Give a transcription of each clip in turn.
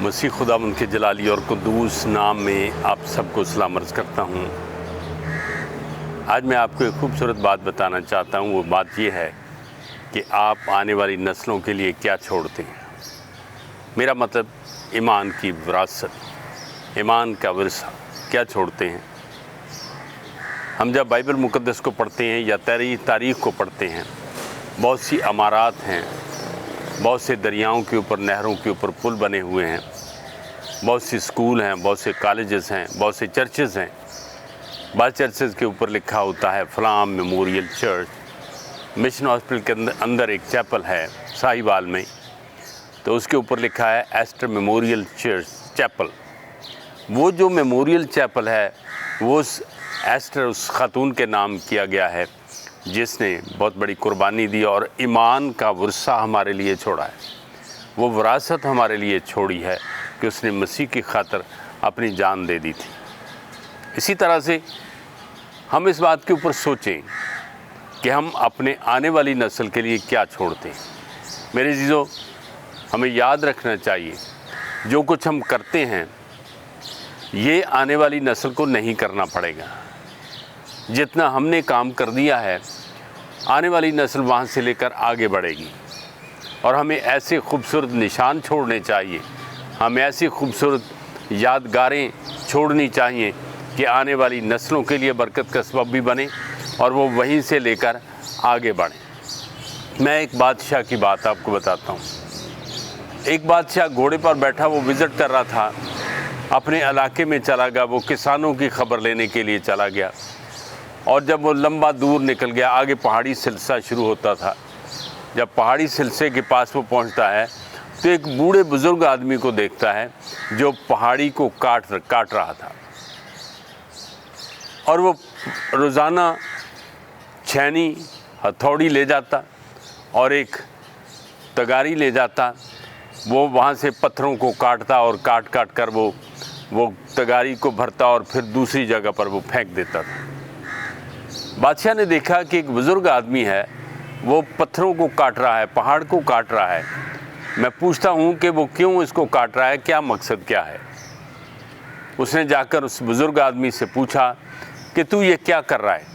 मसीह खुदावंद के जलाली और कुद्दूस नाम में आप सबको सलाम अर्ज़ करता हूँ। आज मैं आपको एक खूबसूरत बात बताना चाहता हूँ। वो बात ये है कि आप आने वाली नस्लों के लिए क्या छोड़ते हैं। मेरा मतलब ईमान की विरासत, ईमान का विरसा क्या छोड़ते हैं। हम जब बाइबल मुक़द्दस को पढ़ते हैं या तारीख़ को पढ़ते हैं, बहुत सी अमारात हैं, बहुत से दरियाओं के ऊपर, नहरों के ऊपर पुल बने हुए हैं, बहुत सी स्कूल हैं, बहुत से कॉलेजेस हैं, बहुत से चर्चेज़ हैं। बाद चर्चेज़ के ऊपर लिखा होता है फलां मेमोरियल चर्च। मिशन हॉस्पिटल के अंदर एक चैपल है साहिवाल में, तो उसके ऊपर लिखा है एस्टर मेमोरियल चर्च चैपल। वो जो मेमोरियल चैपल है वो एस्टर उस खातून के नाम किया गया है जिसने बहुत बड़ी कुर्बानी दी और ईमान का विरसा हमारे लिए छोड़ा है। वो विरासत हमारे लिए छोड़ी है कि उसने मसीह की खातिर अपनी जान दे दी थी। इसी तरह से हम इस बात के ऊपर सोचें कि हम अपने आने वाली नस्ल के लिए क्या छोड़ते हैं। मेरे अज़ीज़ों, हमें याद रखना चाहिए जो कुछ हम करते हैं ये आने वाली नस्ल को नहीं करना पड़ेगा। जितना हमने काम कर दिया है आने वाली नस्ल वहाँ से लेकर आगे बढ़ेगी। और हमें ऐसे खूबसूरत निशान छोड़ने चाहिए, हमें ऐसी खूबसूरत यादगारें छोड़नी चाहिए कि आने वाली नस्लों के लिए बरकत का सबब भी बने और वो वहीं से लेकर आगे बढ़ें। मैं एक बादशाह की बात आपको बताता हूँ। एक बादशाह घोड़े पर बैठा वो विज़िट कर रहा था, अपने इलाके में चला गया, वो किसानों की खबर लेने के लिए चला गया। और जब वो लंबा दूर निकल गया, आगे पहाड़ी सिलसिला शुरू होता था। जब पहाड़ी सिलसिले के पास वो पहुंचता है तो एक बूढ़े बुज़ुर्ग आदमी को देखता है जो पहाड़ी को काट रहा था। और वो रोज़ाना छेनी, हथौड़ी ले जाता और एक तगारी ले जाता। वो वहाँ से पत्थरों को काटता और काट कर वो तगारी को भरता और फिर दूसरी जगह पर वो फेंक देता था। बादशाह ने देखा कि एक बुज़ुर्ग आदमी है, वो पत्थरों को काट रहा है, पहाड़ को काट रहा है। मैं पूछता हूँ कि वो क्यों इसको काट रहा है, क्या मकसद क्या है। उसने जाकर उस बुज़ुर्ग आदमी से पूछा कि तू ये क्या कर रहा है।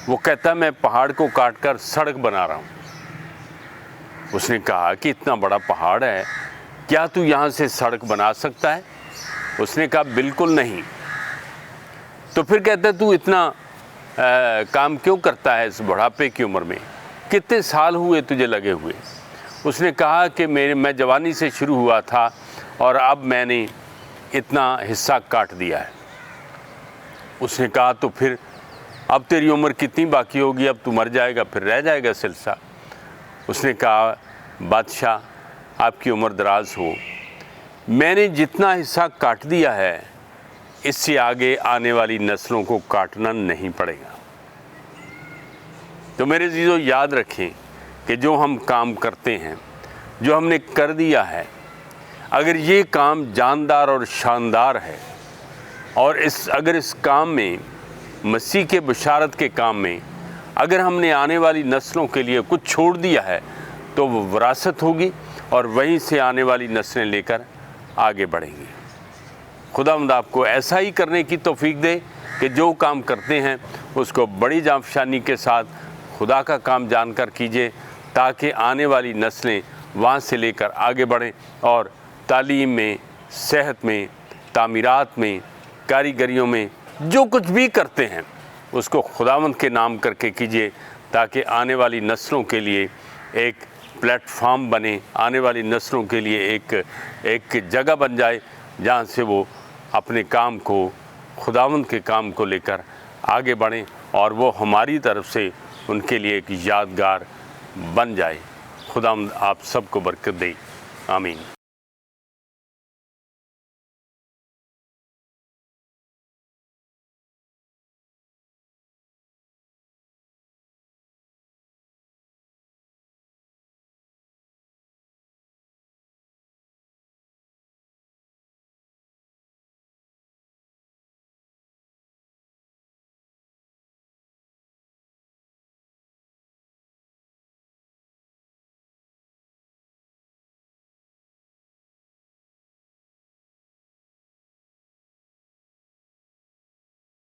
वो कहता मैं पहाड़ को काट कर सड़क बना रहा हूँ। उसने कहा कि इतना बड़ा पहाड़ है, क्या तू यहाँ से सड़क बना सकता है। उसने कहा बिल्कुल नहीं। तो फिर कहता तू इतना काम क्यों करता है इस बुढ़ापे की उम्र में, कितने साल हुए तुझे लगे हुए। उसने कहा कि मैं जवानी से शुरू हुआ था और अब मैंने इतना हिस्सा काट दिया है। उसने कहा तो फिर अब तेरी उम्र कितनी बाकी होगी, अब तू मर जाएगा, फिर रह जाएगा सिलसिला। उसने कहा बादशाह आपकी उम्र दराज हो, मैंने जितना हिस्सा काट दिया है इससे आगे आने वाली नस्लों को काटना नहीं पड़ेगा। तो मेरे अज़ीज़ों, याद रखें कि जो हम काम करते हैं, जो हमने कर दिया है, अगर ये काम जानदार और शानदार है और अगर इस काम में, मसीह के बशारत के काम में, अगर हमने आने वाली नस्लों के लिए कुछ छोड़ दिया है तो वो विरासत होगी और वहीं से आने वाली नस्लें लेकर आगे बढ़ेंगी। खुदावंद आपको ऐसा ही करने की तौफीक दे कि जो काम करते हैं उसको बड़ी जांफशानी के साथ खुदा का काम जानकर कीजिए, ताकि आने वाली नस्लें वहाँ से लेकर आगे बढ़ें और तालीम में, सेहत में, तामीरात में, कारीगरियों में जो कुछ भी करते हैं उसको खुदावंद के नाम करके कीजिए, ताकि आने वाली नस्लों के लिए एक प्लेटफॉर्म बने, आने वाली नस्लों के लिए एक जगह बन जाए जहाँ से वो अपने काम को, खुदावंद के काम को लेकर आगे बढ़ें और वो हमारी तरफ से उनके लिए एक यादगार बन जाए। खुदावंद आप सबको बरकत दे। आमीन।